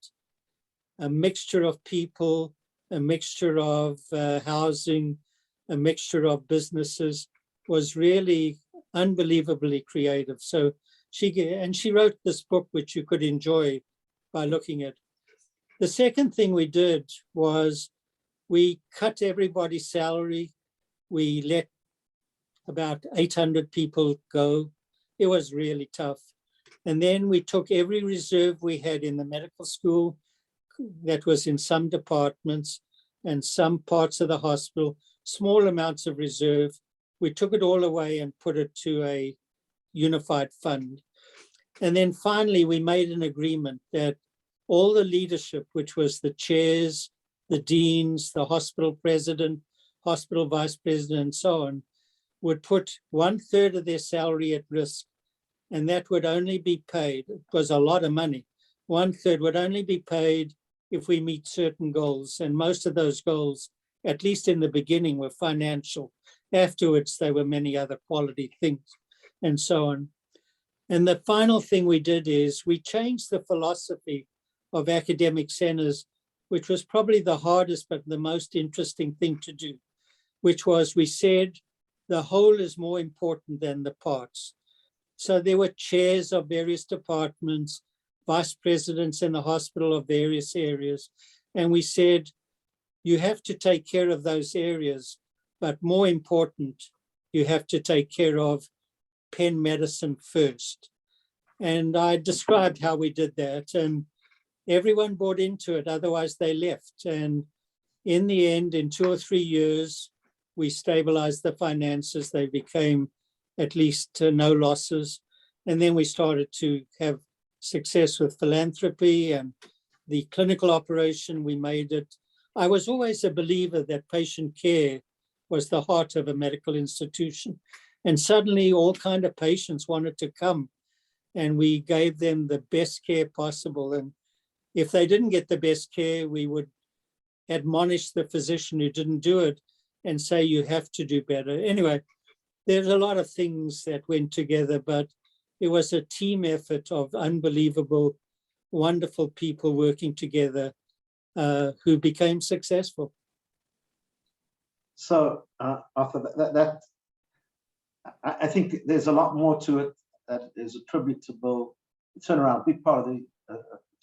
a mixture of people, a mixture of housing, a mixture of businesses, was really unbelievably creative. So she wrote this book, which you could enjoy by looking at. The second thing we did was we cut everybody's salary. We let about 800 people go. It was really tough. And then we took every reserve we had in the medical school that was in some departments and some parts of the hospital, small amounts of reserve. We took it all away and put it to a unified fund. And then finally, we made an agreement that all the leadership, which was the chairs, the deans, the hospital president, hospital vice president, and so on, would put 1/3 of their salary at risk. And that would only be paid, it was a lot of money, 1/3 would only be paid if we meet certain goals. And most of those goals, at least in the beginning, were financial. Afterwards, there were many other quality things and so on. And the final thing we did is we changed the philosophy of academic centers, which was probably the hardest but the most interesting thing to do, which was we said the whole is more important than the parts. So there were chairs of various departments, vice presidents in the hospital of various areas. And we said, you have to take care of those areas, but more important, you have to take care of Penn medicine first. And I described how we did that, and everyone bought into it, otherwise they left. And in the end, in 2 or 3 years, we stabilized the finances. They became at least no losses. And then we started to have success with philanthropy and the clinical operation. We made it. I was always a believer that patient care was the heart of a medical institution. And suddenly all kinds of patients wanted to come, and we gave them the best care possible. And if they didn't get the best care, we would admonish the physician who didn't do it and say, you have to do better. Anyway, there's a lot of things that went together, but it was a team effort of unbelievable, wonderful people working together who became successful. So, Arthur, I think there's a lot more to it that is attributable. The turnaround, a big part of the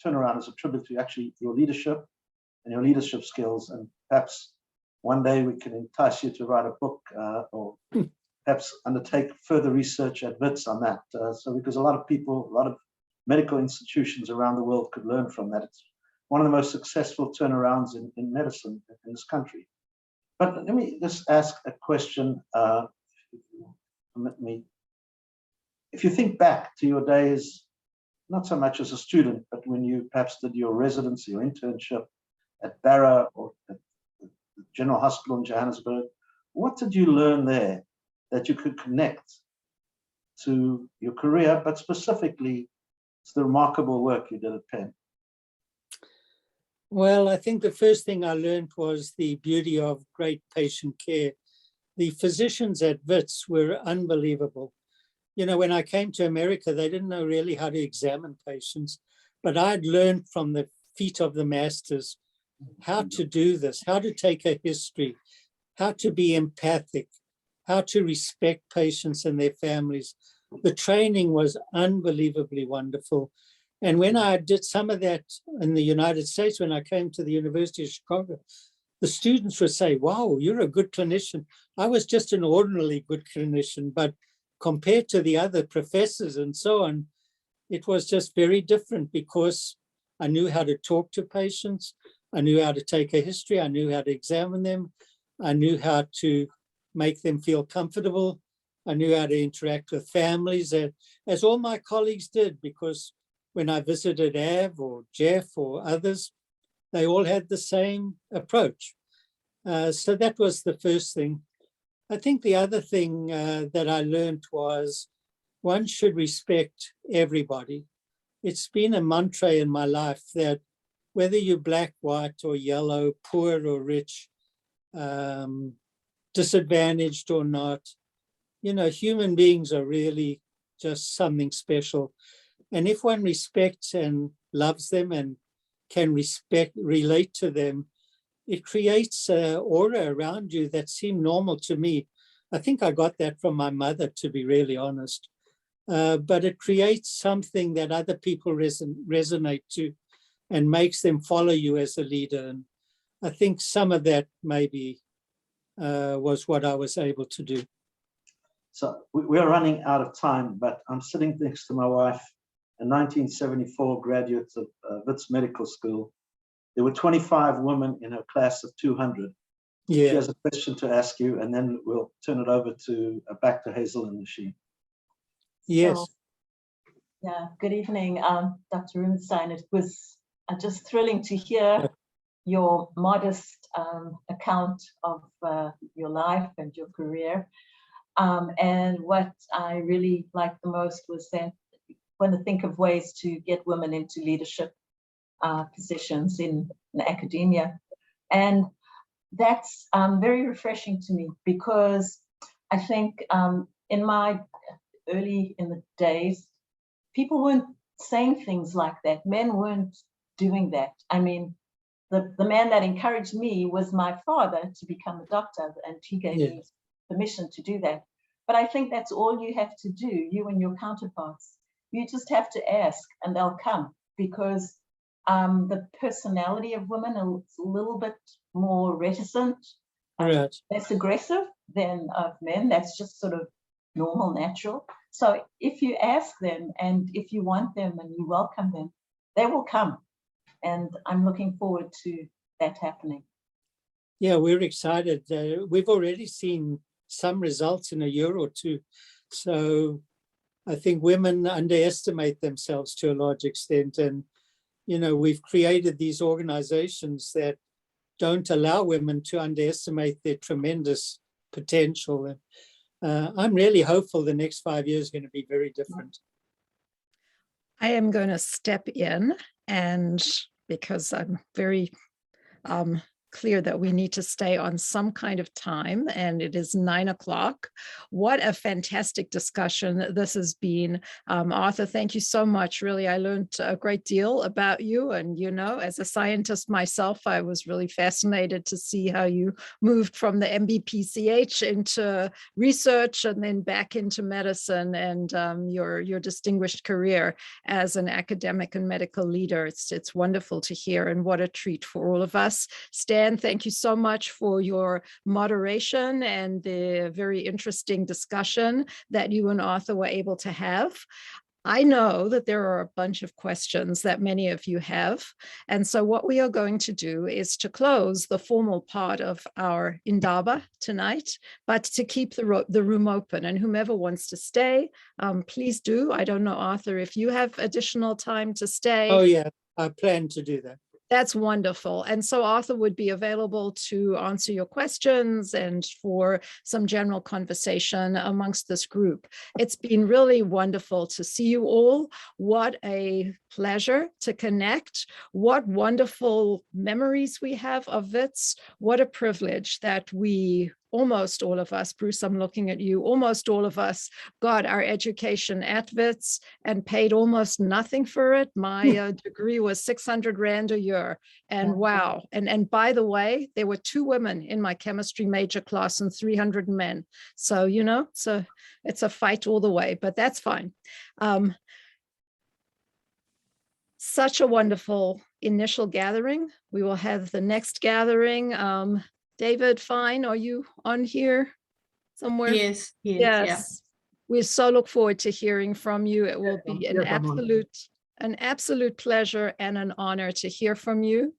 turnaround is attributed to actually your leadership and your leadership skills. And perhaps one day we can entice you to write a book or perhaps undertake further research at Wits on that. So because a lot of people, a lot of medical institutions around the world could learn from that. It's one of the most successful turnarounds in medicine in this country. But let me just ask a question. Permit me. If you think back to your days, not so much as a student, but when you perhaps did your residency or internship at Barra or at the General Hospital in Johannesburg, what did you learn there that you could connect to your career, but specifically to the remarkable work you did at Penn? Well, I think the first thing I learned was the beauty of great patient care. The physicians at Wits were unbelievable. You know, when I came to America, they didn't know really how to examine patients, but I'd learned from the feet of the masters how to do this, how to take a history, how to be empathic, how to respect patients and their families. The training was unbelievably wonderful. And when I did some of that in the United States, when I came to the University of Chicago, the students would say, wow, you're a good clinician. I was just an ordinarily good clinician, but compared to the other professors and so on, it was just very different because I knew how to talk to patients. I knew how to take a history. I knew how to examine them. I knew how to make them feel comfortable. I knew how to interact with families, as all my colleagues did, because when I visited Av or Jeff or others, they all had the same approach. So that was the first thing. I think the other thing that I learned was one should respect everybody. It's been a mantra in my life that whether you're black, white, or yellow, poor or rich, disadvantaged or not, you know, human beings are really just something special. And if one respects and loves them and can relate to them, it creates an aura around you that seemed normal to me. I think I got that from my mother, to be really honest. But it creates something that other people resonate to and makes them follow you as a leader. And I think some of that maybe was what I was able to do. So we're running out of time, but I'm sitting next to my wife, a 1974 graduate of Wits Medical School. There were 25 women in her class of 200. Yeah. She has a question to ask you, and then we'll turn it over to back to Hazel and Schein. Yes. So, yeah, good evening, Dr. Rubenstein. It was just thrilling to hear your modest account of your life and your career. And what I really liked the most was that you want to think of ways to get women into leadership positions in academia. And that's very refreshing to me, because I think in the days, people weren't saying things like that. Men weren't doing that. I mean, the man that encouraged me was my father to become a doctor, and he gave me permission to do that. But I think that's all you have to do, you and your counterparts. You just have to ask and they'll come, because the personality of women is a little bit more reticent, less aggressive than of men. That's just sort of normal, natural. So if you ask them and if you want them and you welcome them, they will come. And I'm looking forward to that happening. Yeah, we're excited. We've already seen some results in a year or two. So I think women underestimate themselves to a large extent. And, you know, we've created these organizations that don't allow women to underestimate their tremendous potential. And I'm really hopeful the next 5 years is going to be very different. I am going to step in, and because I'm very clear that we need to stay on some kind of time, and it is 9 o'clock. What a fantastic discussion this has been. Arthur, thank you so much. Really, I learned a great deal about you. And, you know, as a scientist myself, I was really fascinated to see how you moved from the MBPCH into research and then back into medicine, and your distinguished career as an academic and medical leader. It's wonderful to hear, and what a treat for all of us. Stan, thank you so much for your moderation and the very interesting discussion that you and Arthur were able to have. I know that there are a bunch of questions that many of you have. And so what we are going to do is to close the formal part of our Indaba tonight, but to keep the room open. And whomever wants to stay, please do. I don't know, Arthur, if you have additional time to stay. Oh, yeah, I plan to do that. That's wonderful. And so Arthur would be available to answer your questions and for some general conversation amongst this group. It's been really wonderful to see you all. What a pleasure to connect. What wonderful memories we have of Wits. What a privilege that we, almost all of us, Bruce, I'm looking at you, almost all of us got our education at Wits and paid almost nothing for it. My degree was 600 Rand a year. And wow. And by the way, there were 2 women in my chemistry major class and 300 men. So, you know, it's a fight all the way, but that's fine. Such a wonderful initial gathering. We will have the next gathering. David, fine, are you on here somewhere? Yes, yes, Yes. yeah. We so look forward to hearing from you. It will be Yes, I'm on. an absolute pleasure and an honor to hear from you.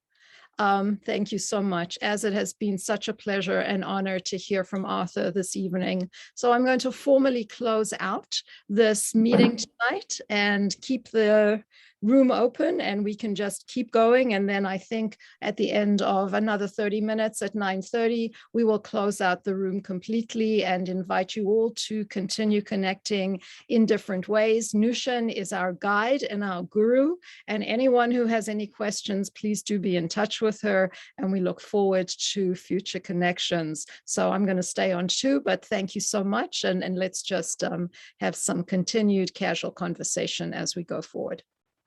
Thank you so much, as it has been such a pleasure and honor to hear from Arthur this evening. So I'm going to formally close out this meeting tonight and keep the room open, and we can just keep going. And then I think at the end of another 30 minutes at 9:30, we will close out the room completely and invite you all to continue connecting in different ways. Nushan is our guide and our guru, and anyone who has any questions, please do be in touch with her, and we look forward to future connections. So I'm going to stay on too, but thank you so much, and let's just have some continued casual conversation as we go forward.